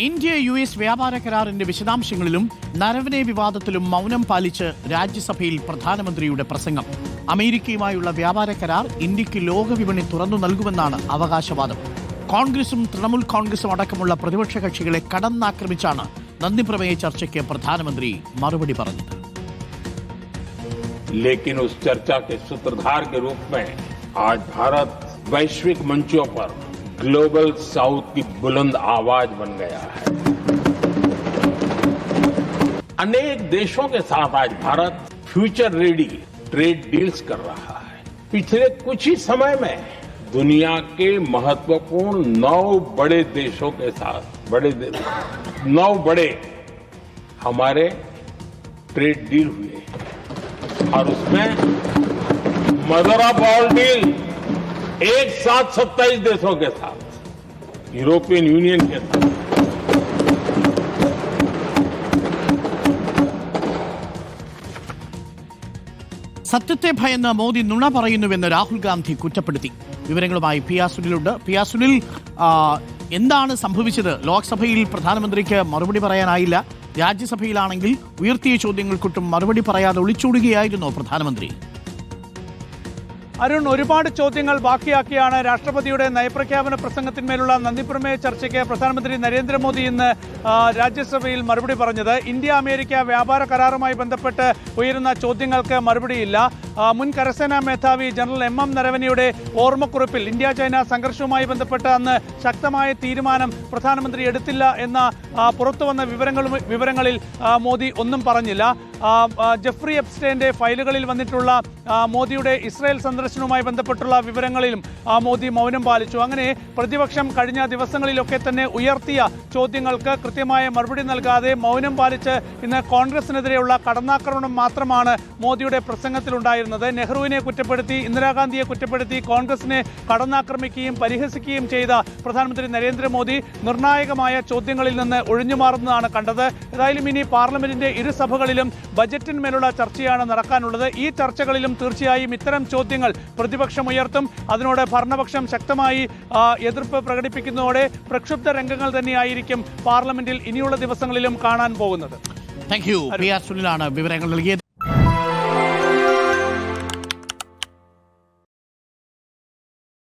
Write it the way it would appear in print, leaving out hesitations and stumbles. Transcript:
India US വ്യാപാര കരാറിന്റെ വിശദാംശങ്ങളിലും നരവനെ വിവാദത്തിലും മൗനം പാലിച്ച് രാജ്യസഭയിൽ പ്രധാനമന്ത്രിയുടെ പ്രസംഗം. അമേരിക്കയുമായുള്ള വ്യാപാര കരാർ ഇന്ത്യക്ക് ലോകവിപണി തുറന്നു നൽകുമെന്നാണ് അവകാശവാദം. കോൺഗ്രസും തൃണമൂൽ കോൺഗ്രസും അടക്കമുള്ള പ്രതിപക്ഷ കക്ഷികളെ കടന്നാക്രമിച്ചാണ് നന്ദിപ്രമേയ ചർച്ചയ്ക്ക് പ്രധാനമന്ത്രി മറുപടി പറഞ്ഞത്. लेकिन उस चर्चा के सूत्रधार के रूप में आज भारत वैश्विक मंचों पर ग्लोबल साउथ की बुलंद आवाज बन गया है. अनेक देशों के साथ आज Bharat future ready trade deals कर रहा है. पिछले कुछ ही समय में दुनिया के महत्वपूर्ण 9 बड़े देशों के साथ 9 बड़े हमारे ट्रेड डील हुए और उसमें मदर ऑफ ऑल डील एक साथ 27 देशों के साथ यूरोपियन यूनियन के साथ. സത്യത്തെ ഭയന്ന് മോദി നുണ പറയുന്നുവെന്ന് രാഹുൽ ഗാന്ധി കുറ്റപ്പെടുത്തി. വിവരങ്ങളുമായി പി ആർ സുനിലുണ്ട്. പി ആർ സുനിൽ, എന്താണ് സംഭവിച്ചത്? ലോക്സഭയിൽ പ്രധാനമന്ത്രിക്ക് മറുപടി പറയാനായില്ല. രാജ്യസഭയിലാണെങ്കിൽ ഉയർത്തിയ ചോദ്യങ്ങൾക്കൊട്ടും മറുപടി പറയാതെ ഒളിച്ചോടുകയായിരുന്നു പ്രധാനമന്ത്രി. അരുൺ, ഒരുപാട് ചോദ്യങ്ങൾ ബാക്കിയാക്കിയാണ് രാഷ്ട്രപതിയുടെ നയപ്രഖ്യാപന പ്രസംഗത്തിന്മേലുള്ള നന്ദിപ്രമേയ ചർച്ചയ്ക്ക് പ്രധാനമന്ത്രി നരേന്ദ്രമോദി ഇന്ന് രാജ്യസഭയിൽ മറുപടി പറഞ്ഞത്. ഇന്ത്യ അമേരിക്ക വ്യാപാര കരാറുമായി ബന്ധപ്പെട്ട് ഉയരുന്ന ചോദ്യങ്ങൾക്ക് മറുപടിയില്ല. മുൻ കരസേനാ മേധാവി ജനറൽ MM നരവനെയുടെ ഓർമ്മക്കുറിപ്പിൽ ഇന്ത്യ ചൈന സംഘർഷവുമായി ബന്ധപ്പെട്ട് അന്ന് ശക്തമായ തീരുമാനം പ്രധാനമന്ത്രി എടുത്തില്ല എന്ന പുറത്തുവന്ന വിവരങ്ങളിൽ മോദി ഒന്നും പറഞ്ഞില്ല. ജെഫ്രി എപ്സ്റ്റൈന്റെ ഫയലുകളിൽ വന്നിട്ടുള്ള മോദിയുടെ ഇസ്രായേൽ സന്ദർശനവുമായി ബന്ധപ്പെട്ടുള്ള വിവരങ്ങളിലും മോദി മൗനം പാലിച്ചു. അങ്ങനെ പ്രതിപക്ഷം കഴിഞ്ഞ ദിവസങ്ങളിലൊക്കെ തന്നെ ഉയർത്തിയ ചോദ്യങ്ങൾക്ക് കൃത്യമായ മറുപടി നൽകാതെ മൗനം പാലിച്ച് ഇന്ന് കോൺഗ്രസിനെതിരെയുള്ള കടന്നാക്രമണം മാത്രമാണ് മോദിയുടെ പ്രസംഗത്തിലുണ്ടായിരുന്നത്. നെഹ്റുവിനെ കുറ്റപ്പെടുത്തി, ഇന്ദിരാഗാന്ധിയെ കുറ്റപ്പെടുത്തി കോൺഗ്രസിനെ കടന്നാക്രമിക്കുകയും പരിഹസിക്കുകയും ചെയ്ത പ്രധാനമന്ത്രി നരേന്ദ്രമോദി നിർണായകമായ ചോദ്യങ്ങളിൽ നിന്ന് ഒഴിഞ്ഞുമാറുന്നതാണ് കണ്ടത്. ഏതായാലും ഇനി പാർലമെന്റിന്റെ ഇരുസഭകളിലും ബജറ്റിന്മേലുള്ള ചർച്ചയാണ് നടക്കാനുള്ളത്. ഈ ചർച്ചകളിലും തീർച്ചയായും ഇത്തരം ചോദ്യങ്ങൾ പ്രതിപക്ഷം ഉയർത്തും. അതിനോട് ഭരണപക്ഷം ശക്തമായി എതിർപ്പ് പ്രകടിപ്പിക്കുന്നതോടെ പ്രക്ഷുബ്ധ രംഗങ്ങൾ തന്നെയായിരിക്കും പാർലമെന്റിൽ ഇനിയുള്ള ദിവസങ്ങളിലും കാണാൻ പോകുന്നത്. Thank you. പി ആർ സുനിലാണ് വിവരങ്ങൾ നൽകിയത്.